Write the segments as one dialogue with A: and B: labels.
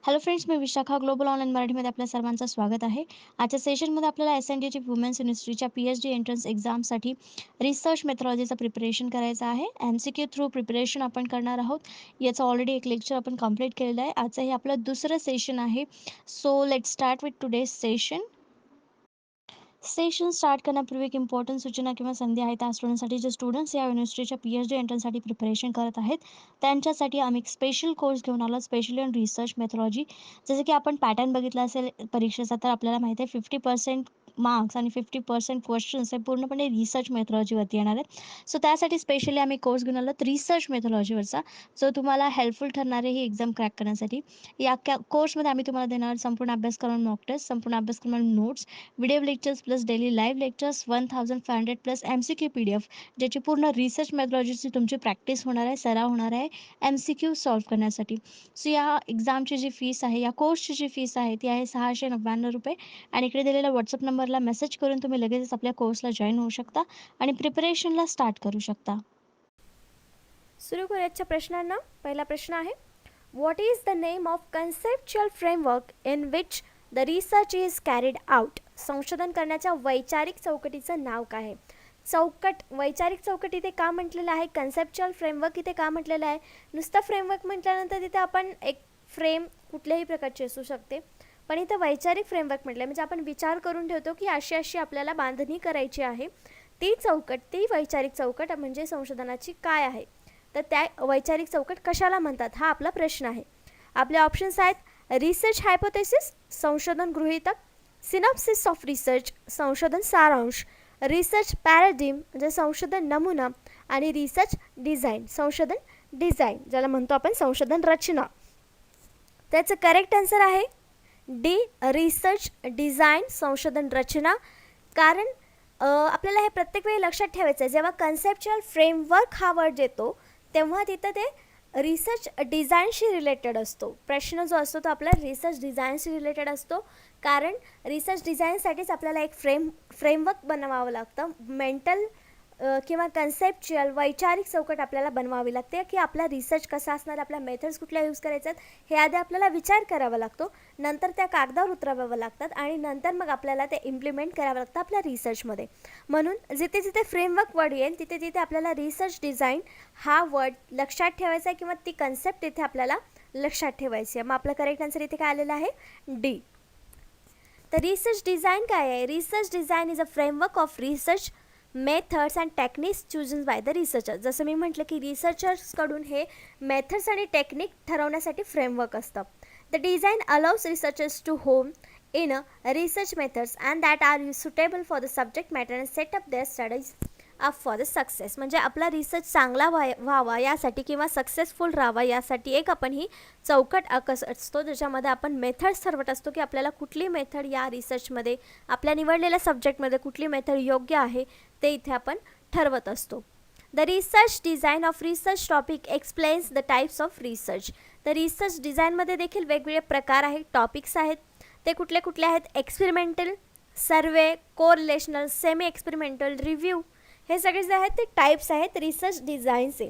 A: Hello friends, मी Vishakha global online मराठीमध्ये आपल्या सर्वांचं स्वागत आहे. आजच्या सेशनमध्ये आपल्याला एस-एन-डी-टी वुमेन्स युनिव्हर्सिटीच्या पी-एच-डी एंट्रन्स एक्झामसाठी रिसर्च मेथॉलॉजीचं प्रिपरेशन करायचं आहे. एम-सी-क्यू थ्रू प्रिपरेशन आपण करणार आहोत. याचं ऑलरेडी एक लेक्चर आपण कंप्लीट केलेलं आहे. आजचं हे आपलं दुसरं सेशन आहे. So let's start with today's session. Session start करण्यापूर्वी एक इम्पॉर्टंट सूचना किंवा संधी आहे त्या स्टुडंटसाठी जे स्टुडंट्स या युनिव्हर्सिटीच्या पी-एच-डी एंट्रन्ससाठी प्रिपरेशन करत आहेत त्यांच्यासाठी आम्ही एक स्पेशल कोर्स घेऊन आलो स्पेशली ऑन रिसर्च मेथॉलॉजी. जसं की आपण पॅटर्न बघितला असेल परीक्षेचा तर आपल्याला माहिती आहे 50% मार्क्स आणि 50% क्वेश्चन्स हे पूर्णपणे रिसर्च मेथॉलॉजीवरती येणार आहेत. सो त्यासाठी स्पेशली आम्ही कोर्स घेऊन आलो रिसर्च मेथॉलॉजीवरचा जो तुम्हाला हेल्पफुल ठरणार आहे ही एक्झाम क्रॅक करण्यासाठी. या कोर्समध्ये आम्ही तुम्हाला देणार संपूर्ण अभ्यासक्रम मॉक टेस्ट, संपूर्ण अभ्यासक्रम notes, video lectures plus daily live lectures 1500 plus MCQ PDF ज्याची पूर्ण रिसर्च मेथॉलॉजीची तुमची प्रॅक्टिस होणार आहे, सराव होणार आहे एम-सी-क्यू सॉल्व्ह करण्यासाठी. सो या एक्झामची जी फीस आहे, या कोर्सची जी फीस आहे ती आहे ₹699 आणि इकडे दिलेल्या WhatsApp नंबरला मेसेज करून तुम्ही लगेचच आपल्या कोर्सला जॉइन होऊ शकता आणि प्रिपरेशनला स्टार्ट करू शकता.
B: सुरू करूयाच्या प्रश्नांना. पहिला प्रश्न आहे, what is the name of conceptual framework in which the research is carried out? संशोधन करण्याच्या वैचारिक चौकटीचं नाव काय आहे? वैचारिक चौकट इथे का म्हटलेलं आहे? कन्सेप्च्युअल फ्रेमवर्क इथे का म्हटलेलं आहे? नुसतं फ्रेमवर्क म्हटल्यानंतर तिथे आपण एक फ्रेम कुठल्याही प्रकारची असू शकते, पण इथं वैचारिक फ्रेमवर्क म्हटलं म्हणजे आपण विचार करून ठेवतो की अशी अशी आपल्याला बांधणी करायची आहे. ती वैचारिक चौकट म्हणजे संशोधनाची काय आहे? तर त्या वैचारिक चौकट कशाला म्हणतात हा आपला प्रश्न आहे. आपले ऑप्शन्स आहेत, रिसर्च हायपोथेसिस संशोधन गृहीतक, सिनॉप्सिस ऑफ रिसर्च संशोधन सारांश, रिसर्च पॅराडिम म्हणजे संशोधन नमुना आणि रिसर्च डिझाईन संशोधन डिझाईन ज्याला म्हणतो आपण संशोधन रचना. त्याचं करेक्ट आन्सर आहे डी, रिसर्च डिझाईन संशोधन रचना. कारण आपल्याला हे प्रत्येक वेळी लक्षात ठेवायचं आहे, जेव्हा कन्सेप्च्युअल फ्रेमवर्क हा वर्ड येतो तेव्हा तिथं ते रिसर्च डिझाईनशी रिलेटेड असतो. प्रश्न जो असतो तो आपला रिसर्च डिझाईनशी रिलेटेड असतो, कारण रिसर्च डिझाईनसाठीच आपल्याला एक फ्रेमवर्क बनवावं लागतं. मेंटल किंवा कन्सेप्च्युअल वैचारिक चौकट आपल्याला बनवावी लागते की आपला रिसर्च कसा असणार, आपल्या मेथड्स कुठल्या यूज करायच्यात हे आधी आपल्याला विचार करावा लागतो, नंतर त्या कागदावर उतरवावं लागतात आणि नंतर मग आपल्याला ते इम्प्लिमेंट करावं लागतं आपल्या रिसर्चमध्ये. म्हणून जिथे जिथे फ्रेमवर्क वर्ड येईल तिथे तिथे आपल्याला रिसर्च डिझाईन हा वर्ड लक्षात ठेवायचा आहे किंवा ती कन्सेप्ट इथे आपल्याला लक्षात ठेवायची आहे. मग आपलं करेक्ट आन्सर इथे काय आलेलं आहे डी. तर रिसर्च डिझाईन काय आहे? Research design is a framework of research methods and techniques chosen by the researcher. जसं मी म्हटलं की रिसर्चर्सकडून हे मेथड्स आणि टेक्निक ठरवण्यासाठी फ्रेमवर्क असतं. The design allows researchers to home in research methods and that are suitable for the subject matter and set up their studies up for the success. म्हणजे आपला research चांगला व्हावा यासाठी किंवा सक्सेसफुल राहावा यासाठी एक आपण ही चौकट असतो ज्याच्यामध्ये आपण मेथड्स ठरवत असतो की आपल्याला कुठली मेथड या रिसर्चमध्ये आपल्या निवडलेल्या सब्जेक्टमध्ये कुठली मेथड योग्य आहे ते इथे आपण ठरवत असतो. The research design of research topic explains the types of research. तर रिसर्च डिझाईनमध्ये देखील वेगवेगळे प्रकार आहेत, टॉपिक्स आहेत. ते कुठले कुठले आहेत? एक्सपेरिमेंटल, सर्वे, कोरिलेशनल, सेमी एक्सपेरिमेंटल, रिव्ह्यू, हे सगळे जे आहेत ते टाईप्स आहेत रिसर्च डिझाईनचे.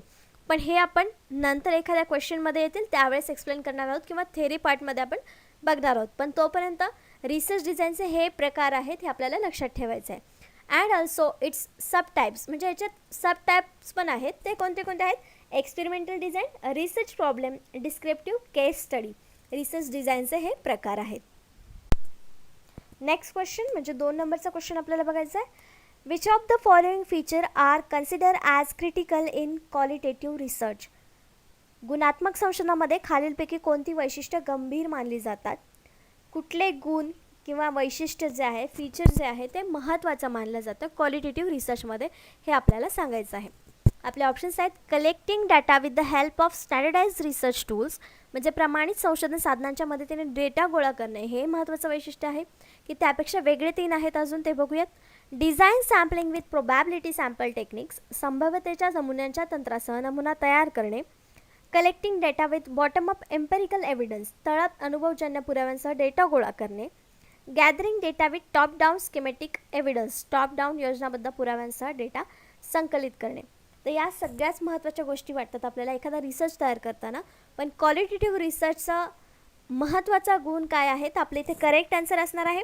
B: पण हे आपण नंतर एखाद्या क्वेश्चनमध्ये येतील त्यावेळेस एक्सप्लेन करणार आहोत किंवा थेरी पार्टमध्ये आपण बघणार आहोत. पण तोपर्यंत रिसर्च डिझाईनचे हे प्रकार आहेत हे आपल्याला लक्षात ठेवायचं आहे. And also it's sub types म्हणजे याच्यात सब टाईप्स पण आहेत. ते कोणते कोणते आहेत? Experimental design, research problem, descriptive, case study. Research डिझाईनचे हे प्रकार आहेत. नेक्स्ट क्वेश्चन म्हणजे 2 नंबरचा क्वेश्चन आपल्याला बघायचा आहे. Which of the following feature are consider as critical in qualitative research? गुणात्मक संशोधनामध्ये खालीलपैकी कोणती वैशिष्ट्य गंभीर मानली जातात? कुठले गुण किंवा वैशिष्ट्य जे आहे, फीचर जे आहे ते महत्त्वाचं मानलं जातं क्वालिटेटिव्ह रिसर्चमध्ये, हे आपल्याला सांगायचं आहे. आपले ऑप्शन्स आहेत, collecting data with the help of standardise research tools म्हणजे प्रमाणित संशोधन साधनांच्या मदतीने डेटा गोळा करणे हे महत्त्वाचं वैशिष्ट्य आहे की त्यापेक्षा वेगळे 3 आहेत अजून ते बघूयात. Design sampling with probability sample techniques संभाव्यतेच्या नमुन्यांच्या तंत्रासह नमुना तयार करणे. Collecting data with bottom up empirical evidence तळात अनुभवजन्य पुराव्यांसह डेटा गोळा करणे. Gathering data with top down schematic evidence top down योजनाबद्ध पुराव्यांसह डेटा संकलित करणे. तर या सगळ्याच महत्त्वाच्या गोष्टी वाटतात आपल्याला एखादा रिसर्च तयार करताना. पण क्वालिटेटिव्ह रिसर्चचा महत्त्वाचा गुण काय आहे तर आपल्या इथे करेक्ट आन्सर असणार आहे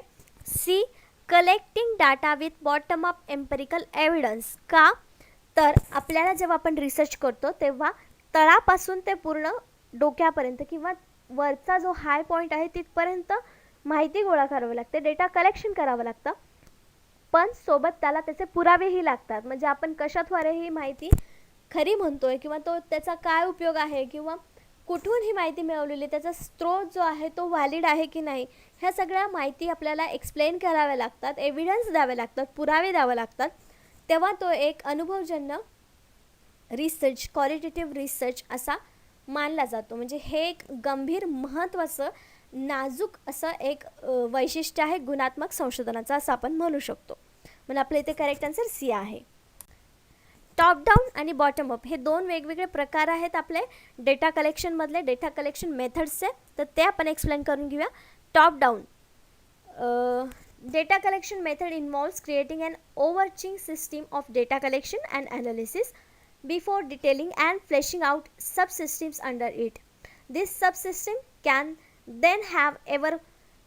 B: C, collecting data with bottom up empirical evidence. का तर आपल्याला जेव्हा आपण रिसर्च करतो तेव्हा तळापासून ते पूर्ण डोक्यापर्यंत किंवा वरचा जो हाय पॉईंट आहे तिथपर्यंत माहिती गोळा करावी लागते, डेटा कलेक्शन करावं लागतं, पण सोबत त्याला त्याचे पुरावेही लागतात. म्हणजे आपण कशाद्वारे ही माहिती खरी म्हणतोय किंवा तो त्याचा काय उपयोग आहे किंवा कुठून ही माहिती मिळवलेली, त्याचा स्रोत जो आहे तो व्हॅलिड आहे की नाही, ह्या सगळ्या माहिती आपल्याला एक्सप्लेन कराव्या लागतात, एव्हिडन्स द्यावे लागतात, पुरावे द्यावे लागतात. तेव्हा तो एक अनुभवजन्य रिसर्च, क्वालिटेटिव्ह रिसर्च असा मानला जातो. म्हणजे हे एक गंभीर महत्त्वाचं नाजूक असं एक वैशिष्ट्य आहे गुणात्मक संशोधनाचं असं आपण म्हणू शकतो. म्हणून आपल्या इथे करेक्ट आन्सर सी आहे. टॉप डाऊन आणि बॉटम अप हे दोन वेगवेगळे प्रकार आहेत आपले डेटा कलेक्शनमधले, डेटा कलेक्शन मेथड्सचे. तर ते आपण एक्सप्लेन करून घेऊया. Top down data collection method involves creating an overarching system of data collection and analysis before detailing and fleshing out subsystems under it. This subsystem can then have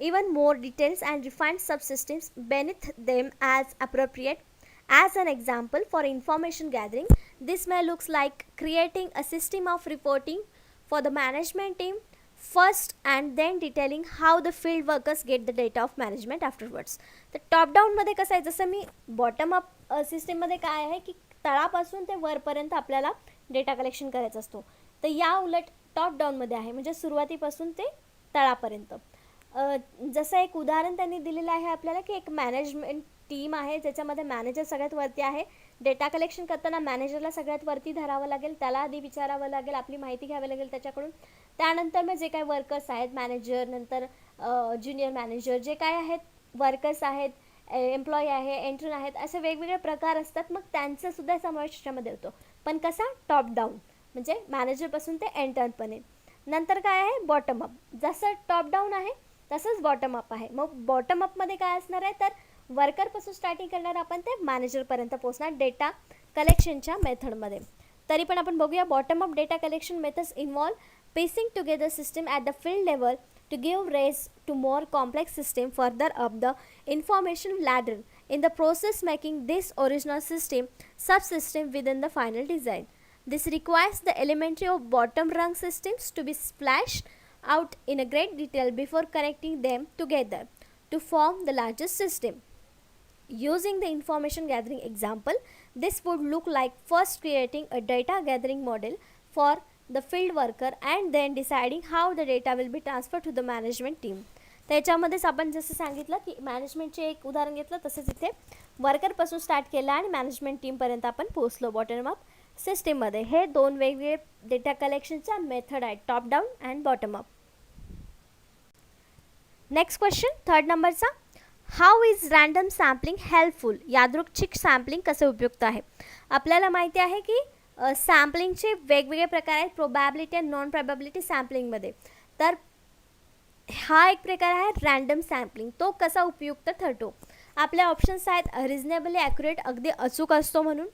B: even more details and refined subsystems beneath them as appropriate. As an example, for information gathering, this may look like creating a system of reporting for the management team first and then detailing how the field workers get the data of management afterwards. तर top डाऊनमध्ये कसं आहे, जसं मी bottom up सिस्टीममध्ये काय आहे की तळापासून ते वरपर्यंत आपल्याला डेटा कलेक्शन करायचा असतो. तर या उलट टॉप डाऊनमध्ये आहे म्हणजे सुरुवातीपासून ते तळापर्यंत. जसं एक उदाहरण त्यांनी दिलेलं आहे आपल्याला की एक मॅनेजमेंट टीम आहे ज्याच्यामध्ये मॅनेजर सगळ्यात वरती आहे. डेटा कलेक्शन करताना मॅनेजरला सगळ्यात वरती धरावं लागेल, त्याला आधी विचारावं लागेल, आपली माहिती घ्यावी लागेल त्याच्याकडून. त्यानंतर मग जे काही वर्कर्स आहेत, मॅनेजर, नंतर ज्युनियर मॅनेजर, जे काय आहेत वर्कर्स आहेत, एम्प्लॉई आहे, एंट्रन आहेत, असे वेगवेगळे प्रकार असतात. मग त्यांचासुद्धा समावेश त्याच्यामध्ये होतो, पण कसा टॉप डाऊन म्हणजे मॅनेजरपासून ते एंटर्नपर्यंत. नंतर काय आहे बॉटम अप. जसं टॉप डाऊन आहे तसंच बॉटम अप आहे. मग बॉटम अपमध्ये काय असणार आहे तर वर्करपासून स्टार्टिंग करणार आपण ते मॅनेजरपर्यंत पोहोचणार डेटा कलेक्शनच्या मेथडमध्ये. तरी पण आपण बघूया bottom up data collection methods involve piecing together system at the field level to give rise to more complex system further up the information ladder, in the process making this original system subsystem within the final design. This requires the elementary of bottom rung systems to be splashed out in a great detail before connecting them together to form the largest system. Using the information gathering example, this would look like first creating a data gathering model for the field worker and then deciding how the data will be transferred to the management team. त्याच्यामध्येच आपण जसं सांगितलं की मॅनेजमेंटचे एक उदाहरण घेतलं, तसेच इथे वर्करपासून स्टार्ट केलं आणि मॅनेजमेंट टीमपर्यंत आपण पोहोचलो बॉटम अप सिस्टीममध्ये. हे दोन वेगवेगळे डेटा कलेक्शनच्या मेथड आहेत, top down and bottom up. Next question third नंबरचा, how is random sampling helpful. यादृच्छिक सॅम्पलिंग कसे उपयुक्त आहे. आपल्याला माहिती आहे की सॅम्पलिंगचे वेगवेगळे प्रकार आहेत प्रोबॅबिलिटी आणि नॉन प्रोबॅबिलिटी सॅम्पलिंगमध्ये. तर हा एक प्रकार आहे रँडम सॅम्पलिंग. तो कसा उपयुक्त ठरतो. आपले ऑप्शन्स आहेत रिजनेबली ॲक्युरेट, अगदी अचूक असतो म्हणून.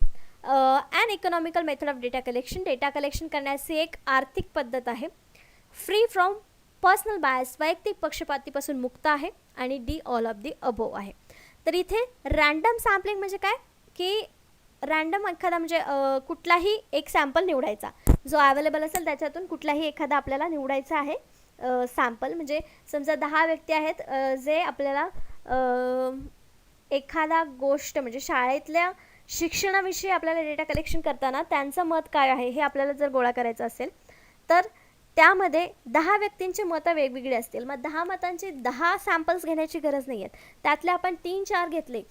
B: And economical method of data collection, data collection करण्याची एक आर्थिक पद्धत आहे. फ्री फ्रॉम पर्सनल बायस, वैयक्तिक पक्षपातीपासून मुक्त आहे. आणि D all of the above आहे. तर इथे रँडम सॅम्पलिंग म्हणजे काय की रँडम एखादा म्हणजे कुठलाही एक सॅम्पल निवडायचा, जो अवेलेबल असेल त्याच्यातून कुठलाही एखादा आपल्याला निवडायचा आहे सॅम्पल. म्हणजे समजा 10 व्यक्ती आहेत जे आपल्याला एखादा गोष्ट म्हणजे शाळेतल्या शिक्षणाविषयी आपल्याला डेटा कलेक्शन करताना त्यांचं मत काय आहे हे आपल्याला जर गोळा करायचं असेल तर त्यामध्ये 10 व्यक्तींची मतं वेगवेगळी असतील. मग 10 मतांची 10 सॅम्पल्स घेण्याची गरज नाही आहे. त्यातले आपण 3-4 घेतले,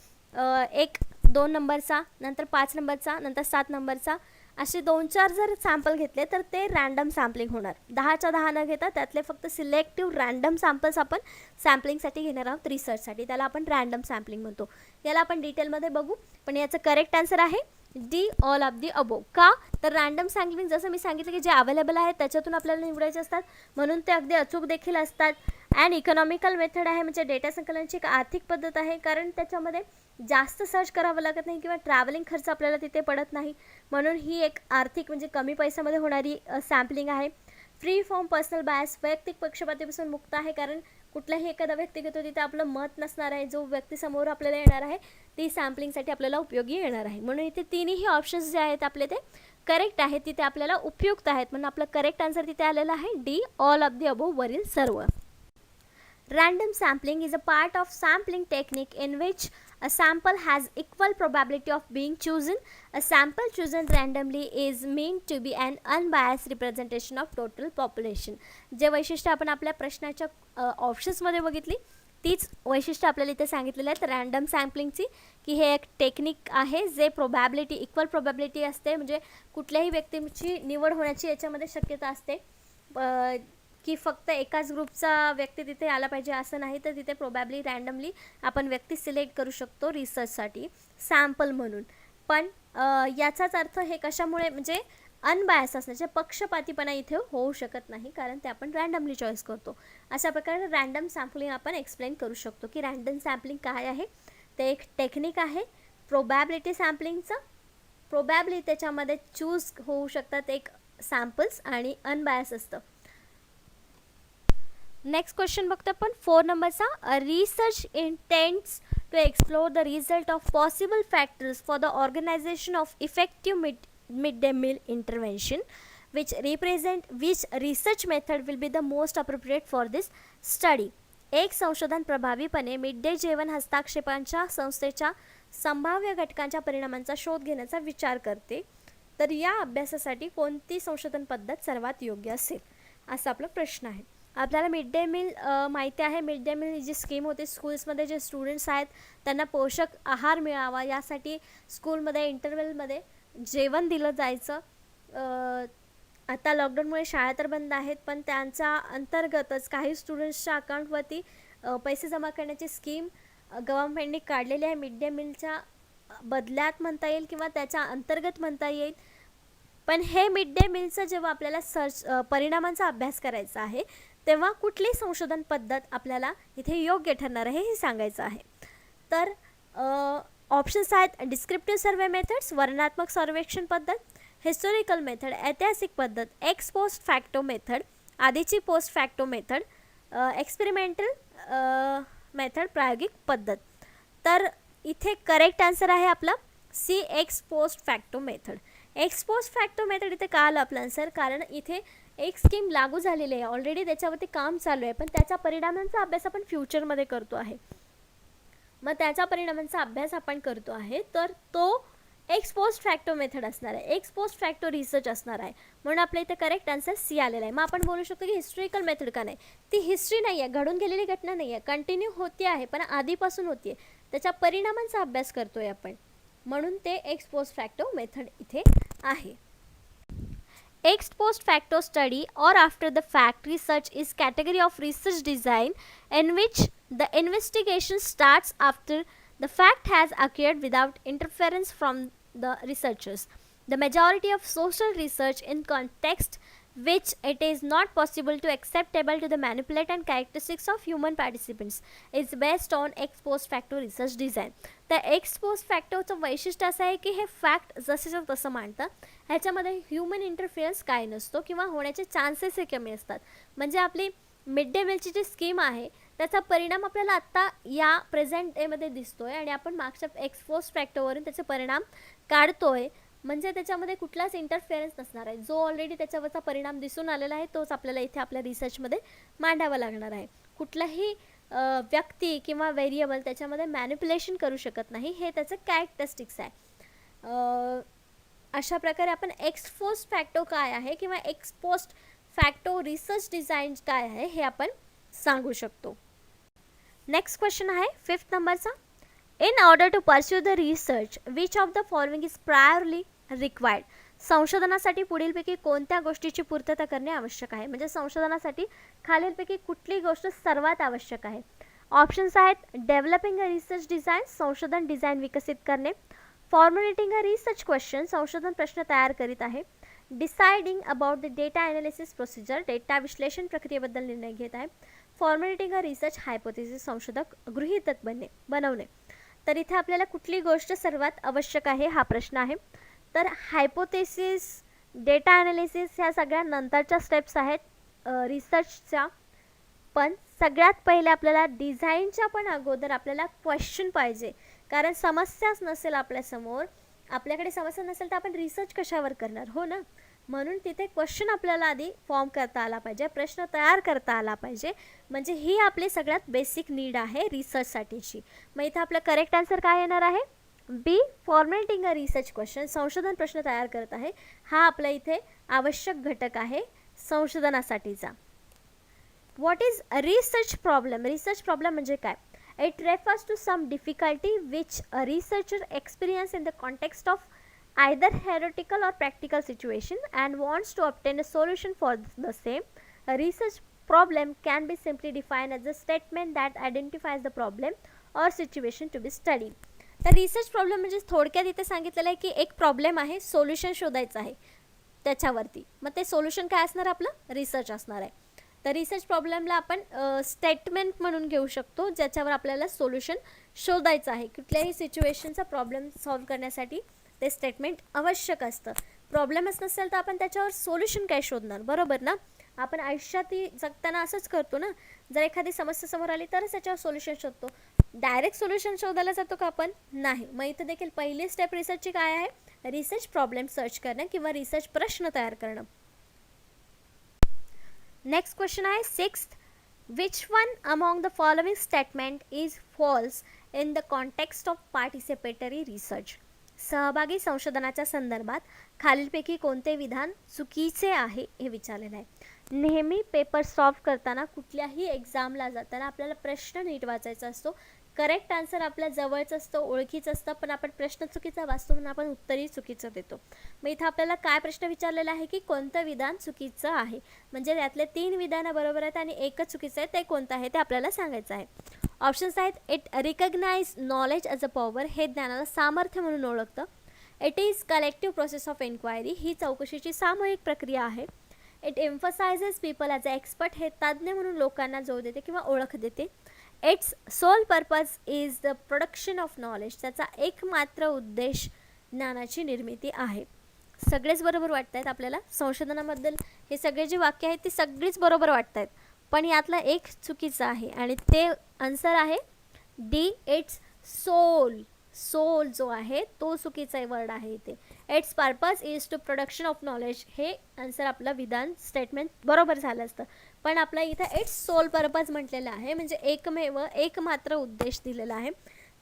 B: एक 2 नंबरचा, नंतर 5 नंबरचा, नंतर 7 नंबरचा, असे 2-4 जर सॅम्पल घेतले तर ते रँडम सॅम्पलिंग होणार. 10च्या 10 न घेता त्यातले फक्त सिलेक्टिव्ह रँडम सॅम्पल्स आपण सॅम्पलिंगसाठी घेणार आहोत रिसर्चसाठी. त्याला आपण रँडम सॅम्पलिंग म्हणतो. याला आपण डिटेलमध्ये बघू, पण याचं करेक्ट आन्सर आहे D all of the above. का तर रँडम सॅम्पलिंग जसं मी सांगितलं की जे अवेलेबल आहेत त्याच्यातून आपल्याला निवडायचे असतात म्हणून ते अगदी अचूक देखील असतात. अँड इकॉनॉमिकल मेथड आहे म्हणजे डेटा संकलनाची एक आर्थिक पद्धत आहे, कारण त्याच्यामध्ये जास्त सर्च करावं लागत नाही किंवा ट्रॅव्हलिंग खर्च आपल्याला तिथे पडत नाही, म्हणून ही एक आर्थिक म्हणजे कमी पैशामध्ये होणारी सॅम्पलिंग आहे. फ्री फ्रॉम पर्सनल बायस, वैयक्तिक पक्षपातीपासून मुक्त आहे, कारण कुठलाही एखादा व्यक्ती घेतो तिथे आपलं मत नसणार आहे, जो व्यक्ती समोर आपल्याला येणार आहे ती सॅम्पलिंगसाठी आपल्याला उपयोगी येणार आहे. म्हणून इथे तिन्ही ऑप्शन्स जे आहेत आपले ते करेक्ट आहेत, तिथे आपल्याला उपयुक्त आहेत. म्हणून आपलं करेक्ट आन्सर तिथे आलेला आहे D, all of the above, वरील सर्व. Random sampling is a part of sampling technique in which a sample has equal probability of being chosen. A sample chosen randomly is meant to be an unbiased representation of total population. जे वैशिष्ट्य आपण आपल्या प्रश्नाच्या ऑप्शन्समध्ये बघितली तीच वैशिष्ट्य आपल्याला इथे सांगितलेलं आहेत रँडम सॅम्पलिंगची, की हे एक टेक्निक आहे जे प्रोबॅबिलिटी, इक्वल प्रोबॅबिलिटी असते, म्हणजे कुठल्याही व्यक्तीची निवड होण्याची याच्यामध्ये शक्यता असते, की फक्त एकाच ग्रुपचा व्यक्ती तिथे आला पाहिजे असं नाही, तर तिथे प्रोबॅबली रँडमली आपण व्यक्ती सिलेक्ट करू शकतो रिसर्चसाठी सॅम्पल म्हणून. पण याचाच अर्थ हे कशामुळे, म्हणजे अनबायस असण्याचे, पक्षपातीपणा इथे होऊ शकत नाही, कारण ते आपण रँडमली चॉईस करतो. अशा प्रकारे रँडम सॅम्पलिंग आपण एक्सप्लेन करू शकतो की रँडम सॅम्पलिंग काय आहे. ते एक टेक्निक आहे प्रोबॅबिलिटी सॅम्पलिंगचं. प्रोबॅबली त्याच्यामध्ये चूज होऊ शकतात एक सॅम्पल्स आणि अनबायस असतं. नेक्स्ट क्वेश्चन बघतो आपण 4 नंबरचा. A research intents to explore the result of possible factors for the organization of effective mid day meal intervention which research method will be the most appropriate for this study. एक संशोधन प्रभावीपणे mid day जेवण हस्तक्षेपांच्या संस्थेच्या संभाव्य घटकांच्या परिणामांचा शोध घेण्याचा विचार करते. तर या अभ्यासासाठी कोणती संशोधन पद्धत सर्वात योग्य असेल, असा आपला प्रश्न आहे. आपल्याला मिड डे मील माहिती आहे. मिड डे मील जी स्कीम होती, स्कूल्समध्ये जे स्टुडंट्स आहेत त्यांना पोषक आहार मिळावा यासाठी स्कूलमध्ये इंटरव्हलमध्ये जेवण दिलं जायचं. आता लॉकडाऊनमुळे शाळा तर बंद आहेत, पण त्यांच्या अंतर्गतच काही स्टुडंट्सच्या अकाउंटवरती पैसे जमा करण्याची स्कीम गव्हर्नमेंटने काढलेली आहे. मिड डे मीलच्या बदल्यात म्हणता येईल किंवा त्याच्या अंतर्गत म्हणता येईल. पण हे मिड डे मीलचं जेव्हा आपल्याला परिणामांचा अभ्यास करायचा आहे तेव्हा कुठली संशोधन पद्धत आपल्याला इथे योग्य ठरणार आहे हे सांगायचं आहे. तर ऑप्शन्स आहेत डिस्क्रिप्टिव्ह सर्वे मेथड्स, वर्णनात्मक सर्वेक्षण पद्धत, हिस्टोरिकल मेथड, ऐतिहासिक पद्धत, एक्स पोस्ट फॅक्टो मेथड, आधीची post facto method, experimental method, प्रायोगिक पद्धत. तर इथे करेक्ट आन्सर आहे आपला C, ex post facto method. Ex post facto method इथे का आलं आपलं आन्सर, कारण इथे एक स्कीम लागू झालेली आहे ऑलरेडी, त्याच्यावरती काम चालू आहे, पण त्याच्या परिणामांचा अभ्यास आपण फ्युचरमध्ये करतो आहे. मग त्याच्या परिणामांचा अभ्यास आपण करतो आहे, तर तो एक्स पोस्ट फॅक्टो मेथड असणार आहे, एक्स पोस्ट फॅक्टो रिसर्च असणार आहे. म्हणून आपल्या इथे करेक्ट आन्सर सी आलेला आहे. मग आपण बोलू शकतो की हिस्टोरिकल मेथड का नाही, ती हिस्ट्री नाही आहे, घडून गेलेली घटना नाही आहे, कंटिन्यू होती आहे, पण आधीपासून होती आहे, त्याच्या परिणामांचा अभ्यास करतोय आपण, म्हणून ते एक्स पोस्ट फॅक्टो मेथड इथे आहे. Ex post facto study or after the fact research is category of research design in which the investigation starts after the fact has occurred without interference from the researchers. The majority of social research in context which it is not possible to acceptable to the manipulate and characteristics of human participants is based on ex post facto research design. त्या x post फॅक्टोचं वैशिष्ट्य असं आहे की हे fact जसेच्या तसं मांडतं, ह्याच्यामध्ये human interference काय नसतो किंवा होण्याचे चान्सेस हे कमी असतात. म्हणजे आपली मिड डे मीलची जी स्कीम आहे त्याचा परिणाम आपल्याला आत्ता या प्रेझेंट डेमध्ये दिसतोय आणि आपण मागच्या एक्स पोस्ट फॅक्टोवरून त्याचे परिणाम काढतोय, म्हणजे त्याच्यामध्ये कुठलाच इंटरफेरन्स नसणार आहे. जो ऑलरेडी त्याच्यावरचा परिणाम दिसून आलेला आहे तोच आपल्याला इथे आपल्या रिसर्चमध्ये मांडावा लागणार आहे. कुठलाही व्यक्ती किंवा व्हेरिएबल त्याच्यामध्ये मॅनिप्युलेशन करू शकत नाही, हे त्याचं कॅरेक्टरिस्टिक्स आहे. अशा प्रकारे आपण एक्स पोस्ट फॅक्टो काय आहे किंवा x post facto research design काय आहे हे आपण सांगू शकतो. नेक्स्ट क्वेश्चन आहे 5th नंबरचा. In order to pursue the research, which of the following is priorly required? संशोधनासाठी पुढीलपैकी कोणत्या गोष्टीची पूर्तता करणे आवश्यक आहे, म्हणजे संशोधनासाठी खालीलपैकी कुठली गोष्ट सर्वात आवश्यक आहे. ऑप्शन्स आहेत डेव्हलपिंग अ रिसर्च डिझाईन, संशोधन डिझाईन विकसित करणे, फॉर्म्युलेटिंग अ रिसर्च क्वेश्चन, संशोधन प्रश्न तयार करीत आहे, deciding about the data analysis procedure, data विश्लेषण प्रक्रियेबद्दल निर्णय घेत आहे, फॉर्म्युलेटिंग अ रिसर्च हायपोथेसिस, संशोधक गृहीतक बनवणे. तर इथे आपल्याला कुठली गोष्ट सर्वात आवश्यक आहे हा प्रश्न आहे. तर हायपोथेसिस, डेटा ॲनालिसिस ह्या सगळ्या नंतरच्या स्टेप्स आहेत, रिसर्चच्या. पण सगळ्यात पहिले आपल्याला डिझाईनच्या पण अगोदर आपल्याला क्वेश्चन पाहिजे, कारण समस्याच नसेल आपल्यासमोर, आपल्याकडे समस्या नसेल तर आपण रिसर्च कशावर करणार, हो ना. म्हणून तिथे क्वेश्चन आपल्याला आधी फॉर्म करता आला पाहिजे, प्रश्न तयार करता आला पाहिजे. म्हणजे ही आपली सगळ्यात बेसिक नीड आहे रिसर्चसाठीची. मग इथं आपलं करेक्ट आन्सर काय येणार आहे? बी, फॉर्मॅटिंग अ रिसर्च क्वेश्चन, संशोधन प्रश्न तयार करत आहे. हा आपला इथे आवश्यक घटक आहे संशोधनासाठीचा. What is a research problem? Research problem म्हणजे काय? It refers to some difficulty which a researcher experience in the context of either theoretical or practical situation and wants to obtain a solution for the same. A research problem can be simply defined as a statement that identifies the problem or situation to be studied. तर research problem म्हणजे थोडक्यात इथे सांगितलेलं आहे की एक problem आहे, solution शोधायचं आहे त्याच्यावरती. मग ते सोल्युशन काय असणार? आपलं रिसर्च असणार आहे. तर रिसर्च प्रॉब्लेमला आपण स्टेटमेंट म्हणून घेऊ शकतो, ज्याच्यावर आपल्याला सोल्युशन शोधायचं आहे. कुठल्याही सिच्युएशनचा प्रॉब्लेम सॉल्व्ह करण्यासाठी ते स्टेटमेंट आवश्यक असतं. प्रॉब्लेमच नसेल तर आपण त्याच्यावर सोल्युशन काय शोधणार, बरोबर ना. आपण आयुष्यात जगताना असंच करतो ना, जर एखादी समस्या समोर आली तरच त्याच्यावर सोल्युशन शोधतो. डायरेक्ट सोल्युशन शोधायला जातो का आपण? नाही. मग इथं देखील पहिली स्टेप रिसर्चची काय आहे? रिसर्च प्रॉब्लेम सर्च करणं किंवा रिसर्च प्रश्न तयार करणं. नेक्स्ट क्वेश्चन आहे 6th. Which one among the following statement is falls in the context of participatory research? सहभागी संशोधनाच्या संदर्भात खालीलपैकी कोणते विधान चुकीचे आहे हे विचारलेलं आहे. नेहमी पेपर सॉल्व्ह करताना, कुठल्याही एक्झामला जाताना आपल्याला प्रश्न नीट वाचायचा असतो. करेक्ट आन्सर आपल्या जवळच असतं, ओळखीचं असतं, पण आपण प्रश्न चुकीचा वाचतो म्हणून आपण उत्तरही चुकीचं देतो. मग इथं आपल्याला काय प्रश्न विचारलेला आहे की कोणतं विधान चुकीचं आहे, म्हणजे त्यातले 3 विधानं बरोबर आहेत आणि एकच चुकीचं आहे, ते कोणतं आहे ते आपल्याला सांगायचं आहे. ऑप्शन्स आहेत. It recognise knowledge as a power, हे ज्ञानाला सामर्थ्य म्हणून ओळखतं. It is collective process of enquiry, ही चौकशीची सामूहिक प्रक्रिया आहे. It emphasises people as a expert, हे तज्ज्ञ म्हणून लोकांना जोड देते किंवा ओळख देते. Its sole purpose is the production of knowledge, त्याचा एकमात्र उद्देश ज्ञानाची निर्मिती आहे. सगळेच बरोबर वाटत आहेत आपल्याला संशोधनाबद्दल. हे सगळे जे वाक्य आहेत ती सगळीच बरोबर वाटत आहेत, पण यातला एक चुकीचं आहे आणि ते आन्सर आहे डी, इट्स सोल. सोल जो आहे तो चुकीचा वर्ड आहे इथे. It's purpose is to production of knowledge, हे आन्सर आपलं विधान स्टेटमेंट बरोबर झालं असतं, पण आपला इथं इट्स सोल पर्पज म्हटलेलं आहे, म्हणजे एकमात्र उद्देश दिलेला आहे.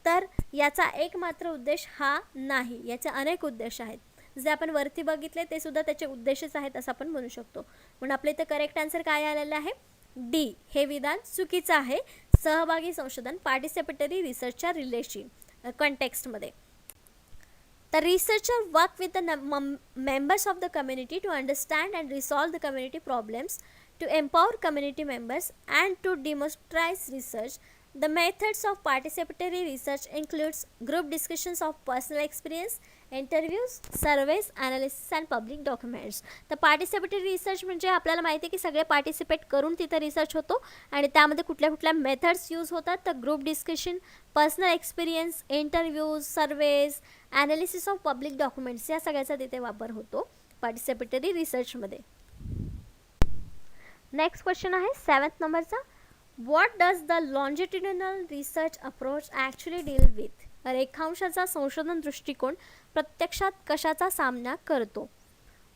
B: तर याचा एकमात्र उद्देश हा नाही, याचे अनेक उद्देश आहेत. जे आपण वरती बघितले ते सुद्धा त्याचे उद्देशच आहेत असं आपण म्हणू शकतो. म्हणून आपल्या इथं करेक्ट आन्सर काय आलेलं आहे? डी, हे विधान चुकीचं आहे. सहभागी संशोधन पार्टिसिपेटरी रिसर्चच्या रिलेशन कॉन्टेक्स्टमध्ये. The researcher work with the members of the community to understand and resolve the community problems, to empower community members and to democratize research. The methods of participatory research includes group discussions of personal experience, interviews, surveys, analysis and public documents. तर participatory research म्हणजे आपल्याला माहिती आहे की सगळे participate करून तिथं research होतो आणि त्यामध्ये कुठल्या कुठल्या मेथड्स यूज होतात. तर group discussion, personal experience, interviews, surveys, analysis of public documents, या सगळ्याचा तिथे वापर होतो पार्टिसिपेटरी रिसर्चमध्ये. नेक्स्ट क्वेश्चन आहे 7th नंबरचा. What does the longitudinal research approach actually deal with? रेखांशाचा संशोधन दृष्टिकोन प्रत्यक्षात कशाचा सामना करतो?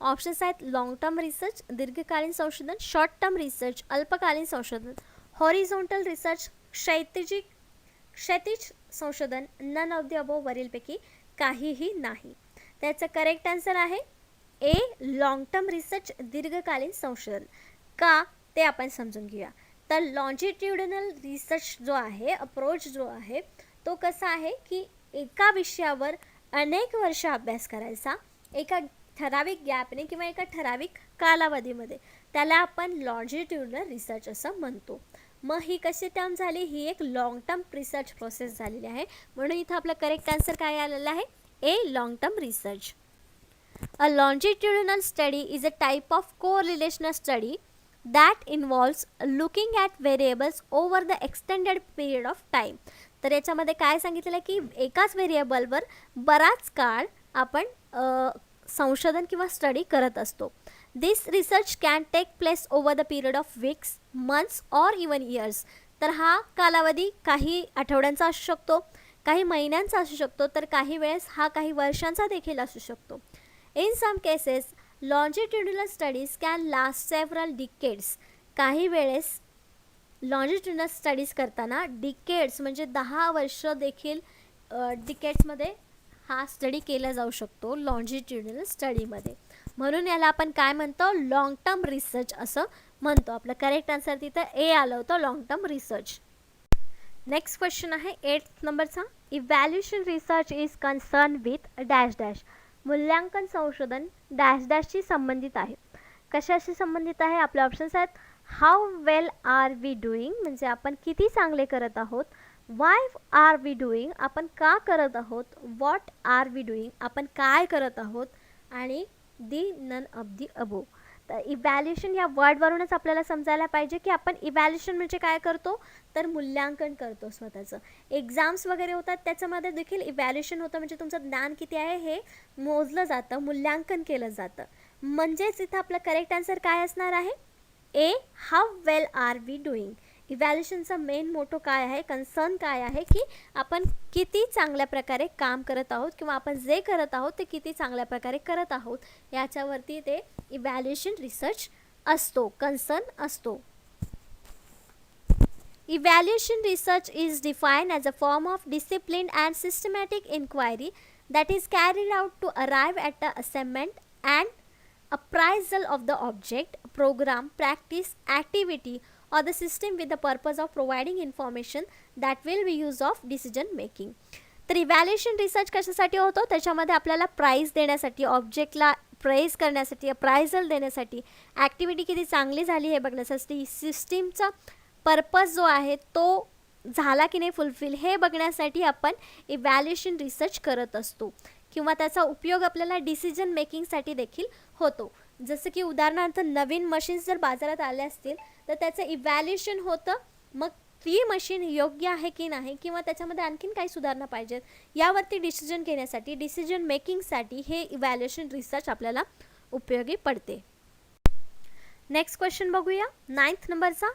B: ऑप्शन्स आहेत. लॉंग टर्म रिसर्च, दीर्घकालीन संशोधन, शॉर्ट टर्म रिसर्च, अल्पकालीन संशोधन, हॉरिझॉन्टल रिसर्च, क्षैतिज संशोधन, नन ऑफ द अबोव, वरीलपैकी काहीही नाही. त्याचं करेक्ट आन्सर आहे ए, लॉंग टर्म रिसर्च, दीर्घकालीन संशोधन. का ते आपण समजून घेऊया. तर लॉन्जिट्युडिनल रिसर्च जो आहे, अप्रोच जो आहे, तो कसा आहे की एका विषयावर अनेक वर्ष अभ्यास करायचा एका ठराविक गॅपने किंवा एका ठराविक कालावधीमध्ये, त्याला आपण लॉन्जिट्युडिनल रिसर्च असं म्हणतो. मग ही कशी टर्म झाली? ही एक लॉंग टर्म रिसर्च प्रोसेस झालेली आहे. म्हणून इथं आपलं करेक्ट आन्सर काय आलेलं आहे? A, long term research. A longitudinal study is a type of correlational study that involves looking at variables over the extended period of time. तर याच्यामध्ये काय सांगितलेलं आहे की एकाच व्हेरिएबलवर बराच काळ आपण संशोधन किंवा स्टडी करत असतो. This research can take place over the period of weeks, months or even years. तर हा कालावधी काही आठवड्यांचा असू शकतो, काही महिन्यांचा असू शकतो, तर काही वेळेस हा काही वर्षांचा देखील असू शकतो. In some cases longitudinal studies can last several decades. काही वेळेस लॉन्जिट्युडिनल स्टडीज करताना डिकेड्स म्हणजे 10 वर्ष देखील डिकेड्समध्ये हा स्टडी केला जाऊ शकतो लॉन्जिट्युडिनल स्टडीमध्ये. म्हणून याला आपण काय म्हणतो, लॉंग टर्म रिसर्च असं म्हणतो. आपलं करेक्ट आन्सर तिथं ए आलं होतं, long term research. Next question आहे 8th नंबरचा. Evaluation research is concern with dash dash. मूल्यांकन संशोधन डॅश डॅशशी संबंधित आहे. कशाशी संबंधित आहे? आपले ऑप्शन्स आहेत how well are we doing म्हणजे आपण किती चांगले करत आहोत, वाय आर वी डुईंग आपण का करत आहोत, व्हॉट आर वी डुईंग आपण काय करत आहोत, आणि दी नन ऑफ दी अबो. तर इव्हॅल्युएशन या वर्डवरूनच आपल्याला समजायला पाहिजे की आपण इव्हॅल्युएशन म्हणजे काय करतो, तर मूल्यांकन करतो स्वतःचं. एक्झाम्स वगैरे होतात त्याच्यामध्ये देखील इव्हॅल्युएशन होतं, म्हणजे तुमचं ज्ञान किती आहे हे मोजलं जातं, मूल्यांकन केलं जातं. म्हणजेच इथं आपलं करेक्ट आन्सर काय असणार आहे, A how well are we doing. इव्हॅल्युएशनचा मेन मोटो काय आहे, कन्सर्न काय आहे की आपण किती चांगल्या प्रकारे काम करत आहोत किंवा आपण जे करत आहोत ते किती चांगल्या प्रकारे करत आहोत याच्यावरती ते इव्हॅल्युएशन रिसर्च असतो, कन्सर्न असतो. Evaluation research is defined as a form of disciplined and systematic inquiry that is carried out to arrive at the assessment and appraisal of the object, program, practice, activity or the system with the purpose of providing information that will be used of decision making. तर evaluation research कशासाठी होतो, त्याच्यामध्ये आपल्याला price देण्यासाठी, ऑब्जेक्टला praise करण्यासाठी, appraisal देण्यासाठी, activity किती चांगली झाली हे बघण्यासाठी, सिस्टीमचा पर्पज जो आहे तो झाला की नाही फुलफिल हे बघण्यासाठी आपण इव्हॅल्युएशन रिसर्च करत असतो. किंवा त्याचा उपयोग आपल्याला डिसिजन मेकिंगसाठी देखील होतो. जसं की उदाहरणार्थ नवीन मशीन्स जर बाजारात आले असतील तर त्याचं इव्हॅल्युएशन होतं, मग ती मशीन योग्य आहे की नाही किंवा त्याच्यामध्ये आणखीन काही सुधारणा पाहिजेत यावरती डिसिजन घेण्यासाठी, डिसिजन मेकिंगसाठी हे इव्हॅल्युएशन रिसर्च आपल्याला उपयोगी पडते. नेक्स्ट क्वेश्चन बघूया 9th नंबरचा.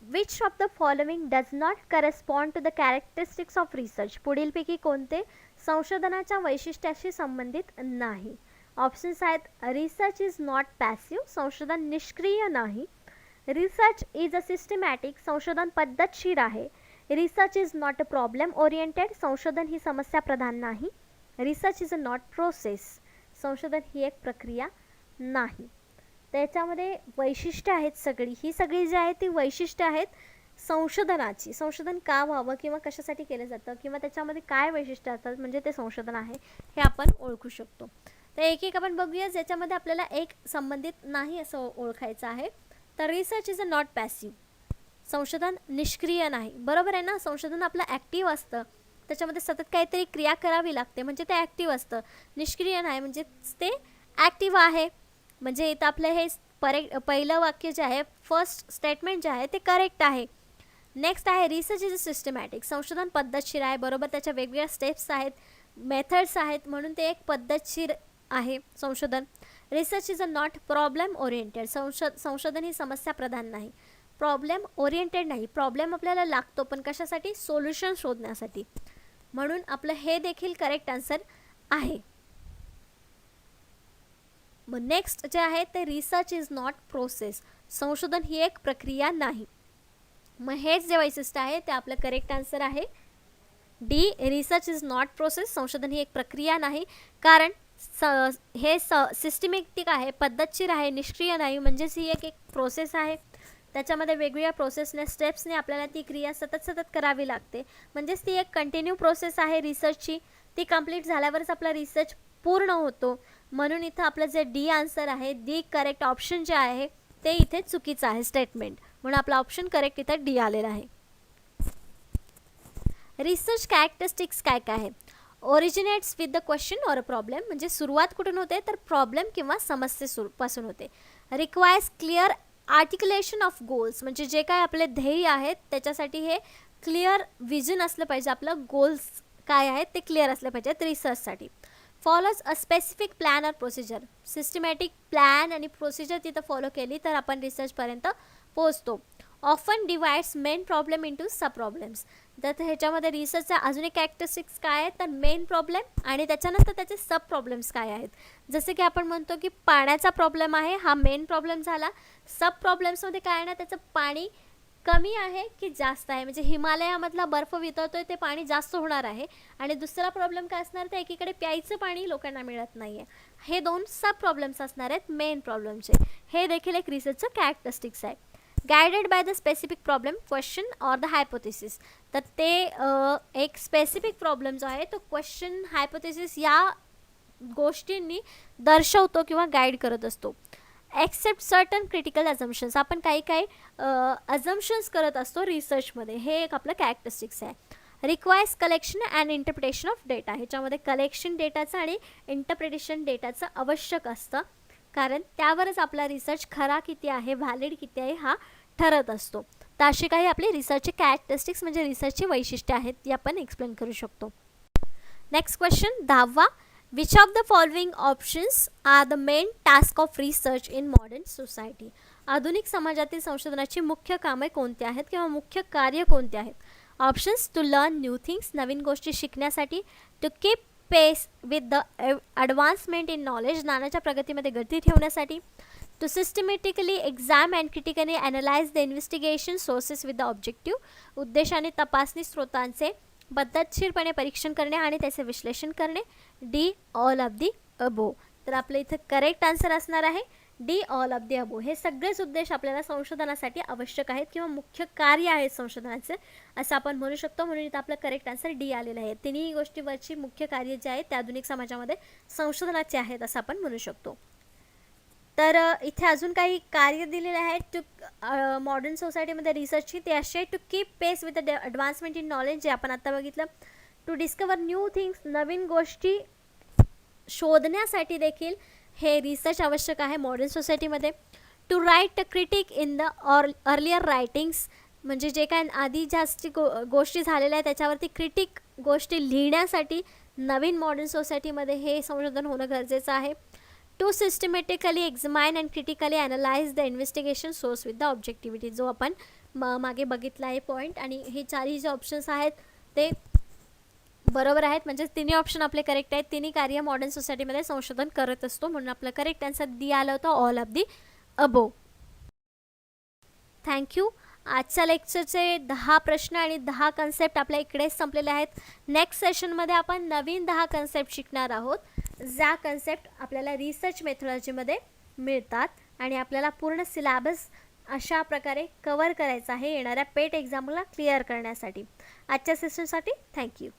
B: Which of the following does not correspond to the characteristics of research? पुढीलपैकी कोणते संशोधनाच्या वैशिष्ट्याशी संबंधित नाही? ऑप्शन्स आहेत रिसर्च इज नॉट पॅसिव्ह, संशोधन निष्क्रिय नाही. रिसर्च इज अ सिस्टमॅटिक, संशोधन पद्धतशीर आहे. Research is not a problem oriented, संशोधन ही समस्या प्रधान नाही. Research is a not process, संशोधन ही एक प्रक्रिया नाही. त्याच्यामध्ये वैशिष्ट्य आहेत सगळी, ही सगळी जी आहेत ती वैशिष्ट्य आहेत संशोधनाची. संशोधन का व्हावं किंवा कशासाठी केलं जातं किंवा त्याच्यामध्ये काय वैशिष्ट्य असतात म्हणजे ते संशोधन आहे हे आपण ओळखू शकतो. तर एक एक आपण बघूया ज्याच्यामध्ये आपल्याला एक संबंधित नाही असं ओळखायचं आहे. तर research is a not passive, संशोधन निष्क्रिय नाही. बरोबर आहे ना, संशोधन आपलं ॲक्टिव्ह असतं, त्याच्यामध्ये सतत काहीतरी क्रिया करावी लागते म्हणजे ते ॲक्टिव्ह असतं. निष्क्रिय नाही म्हणजे ते ॲक्टिव्ह आहे. म्हणजे इथं आपलं हे पहिलं वाक्य जे आहे, फर्स्ट स्टेटमेंट जे आहे ते करेक्ट आहे. नेक्स्ट आहे रिसर्च इज अ सिस्टमॅटिक, संशोधन पद्धतशीर आहे. बरोबर, त्याच्या वेगवेगळ्या स्टेप्स आहेत, मेथड्स आहेत म्हणून ते एक पद्धतशीर आहे संशोधन. Research is a not problem oriented, संशोधन ही समस्या प्रधान नाही, प्रॉब्लेम ओरिएंटेड नाही. प्रॉब्लेम आपल्याला लागतो पण कशासाठी, सोल्युशन शोधण्यासाठी. म्हणून आपलं हे देखील करेक्ट आन्सर आहे. मग नेक्स्ट जे आहे ते रिसर्च इज नॉट प्रोसेस, संशोधन ही एक प्रक्रिया नाही. मग हेच जे वैशिष्ट्य आहे ते आपलं करेक्ट आन्सर आहे D, research is not process, संशोधन ही एक प्रक्रिया नाही. कारण हे सिस्टमॅटिक आहे, पद्धतशीर आहे, निष्क्रिय नाही. म्हणजेच ही एक प्रोसेस आहे, त्याच्यामध्ये वेगवेगळ्या प्रोसेसने स्टेप्सने आपल्याला ती क्रिया सतत करावी लागते. म्हणजेच ती एक कंटिन्यू प्रोसेस आहे रिसर्चची, ती कंप्लीट झाल्यावरच आपला रिसर्च पूर्ण होतो. म्हणून इथं आपलं जे डी आन्सर आहे, दी करेक्ट ऑप्शन जे आहे ते इथे चुकीचं आहे स्टेटमेंट, म्हणून आपला ऑप्शन करेक्ट इथं डी आलेला आहे. रिसर्च कॅरेक्टरिस्टिक्स काय काय आहे, originates with the question or a problem, म्हणजे सुरुवात कुठून होते तर प्रॉब्लेम किंवा समस्येपासून होते. रिक्वायर्स क्लिअर आर्टिक्युलेशन ऑफ गोल्स, म्हणजे जे काय आपले ध्येय आहेत त्याच्यासाठी हे क्लिअर विजन असलं पाहिजे, आपलं गोल्स काय आहेत ते क्लिअर असले पाहिजेत रिसर्चसाठी. फॉलोज अ स्पेसिफिक प्लॅन और प्रोसिजर. सिस्टमॅटिक प्लॅन आणि प्रोसिजर तिथं फॉलो केली तर आपण रिसर्चपर्यंत पोहोचतो. Often divides main problem into sub problems. तर ह्याच्यामध्ये रिसर्चचा अजून एक कॅरेक्टरिस्टिक्स काय आहेत तर मेन प्रॉब्लेम आणि त्याच्यानंतर त्याचे सब प्रॉब्लेम्स काय आहेत. जसे की आपण म्हणतो की पाण्याचा प्रॉब्लेम आहे, हा मेन प्रॉब्लेम झाला. सब प्रॉब्लेम्समध्ये काय ना, त्याचं पाणी कमी आहे की जास्त आहे, म्हणजे हिमालयामधला बर्फ वितळतोय ते पाणी जास्त होणार आहे. आणि दुसरा प्रॉब्लेम काय असणार तर एकीकडे प्यायचं पाणी लोकांना मिळत नाही आहे. हे दोन सब प्रॉब्लेम्स असणार आहेत मेन प्रॉब्लेमचे. हे देखील एक रिसर्चचं कॅरेक्टरिस्टिक्स आहे. Guided by the specific problem, question or the hypothesis. तर ते एक स्पेसिफिक प्रॉब्लेम जो आहे तो क्वेश्चन, हायपोथेसिस या गोष्टींनी दर्शवतो किंवा गाईड करत असतो. Accept certain critical assumptions. आपण काही काही अझम्पशन्स करत असतो रिसर्चमध्ये, हे एक आपलं कॅरेक्टरिस्टिक्स आहे. Requires collection and interpretation of data. ह्याच्यामध्ये कलेक्शन डेटाचं आणि इंटरप्रिटेशन डेटाचं आवश्यक असतं, कारण त्यावरच आपला रिसर्च खरा किती आहे, व्हॅलिड किती आहे हा ठरत असतो. तर अशी काही आपली रिसर्चचे कॅरेक्टरिस्टिक्स म्हणजे रिसर्चची वैशिष्ट्ये आहेत ती आपण एक्सप्लेन करू शकतो. नेक्स्ट क्वेश्चन 10वा. Which of the following options are the main task of research in modern society. आधुनिक समाजातील संशोधनाची मुख्य कामे कोणती आहेत किंवा मुख्य कार्य कोणते आहेत. Options: to learn new things, नवीन गोष्टी शिकण्यासाठी. To keep pace with the advancement in knowledge, ज्ञानाच्या प्रगतीमध्ये गती ठेवण्यासाठी. To systematically exam and critically analyse the investigation sources with the objective, उद्देशाने तपासणी स्रोतांचे पद्धतशीरपणे परीक्षण करणे आणि त्याचे विश्लेषण करणे. डी ऑल ऑफ दी अबो. तर आपलं इथं करेक्ट आन्सर असणार आहे डी ऑल ऑफ दी अबो. हे सगळेच उद्देश आपल्याला संशोधनासाठी आवश्यक आहेत किंवा मुख्य कार्य आहेत संशोधनाचे असं आपण म्हणू शकतो. म्हणून इथं आपलं करेक्ट आन्सर डी आलेलं आहे. तिन्ही गोष्टीवरची मुख्य कार्य जे आहेत ते आधुनिक समाजामध्ये संशोधनाचे आहेत असं आपण म्हणू शकतो. तर इथे अजून काही कार्य दिलेले आहेत टू मॉडर्न सोसायटीमध्ये रिसर्चची. ते असे: to keep pace with the advancement in knowledge, जे आपण आता बघितलं. टू डिस्कवर न्यू थिंग्स, नवीन गोष्टी शोधण्यासाठी देखील हे रिसर्च आवश्यक आहे मॉडर्न सोसायटीमध्ये. To write critique in the earlier writings, म्हणजे जे काय आधी जास्त गोष्टी झालेल्या आहेत त्याच्यावरती क्रिटिक गोष्टी लिहिण्यासाठी नवीन मॉडर्न सोसायटीमध्ये हे संशोधन होणं गरजेचं आहे. To systematically examine and critically analyse the investigation source with the objectivity, जो आपण मागे बघितला आहे पॉईंट. आणि हे चारही जे ऑप्शन्स आहेत ते बरोबर आहेत, म्हणजे तिन्ही ऑप्शन आपले करेक्ट आहेत. तिन्ही कार्य मॉडर्न सोसायटीमध्ये संशोधन करत असतो, म्हणून आपलं करेक्ट आन्सर दी आलं होतं all of the above. Thank you. आजच्या लेक्चरचे 10 प्रश्न आणि 10 कन्सेप्ट आपल्या इकडेच संपलेले आहेत. नेक्स्ट सेशनमध्ये आपण नवीन 10 कन्सेप्ट शिकणार आहोत, ज्या कन्सेप्ट आपल्याला रिसर्च मेथॉलॉजीमध्ये मिळतात आणि आपल्याला पूर्ण सिलॅबस अशा प्रकारे कवर करायचा आहे येणाऱ्या पेट एक्झामला क्लिअर करण्यासाठी. आजच्या सेशनसाठी थँक्यू.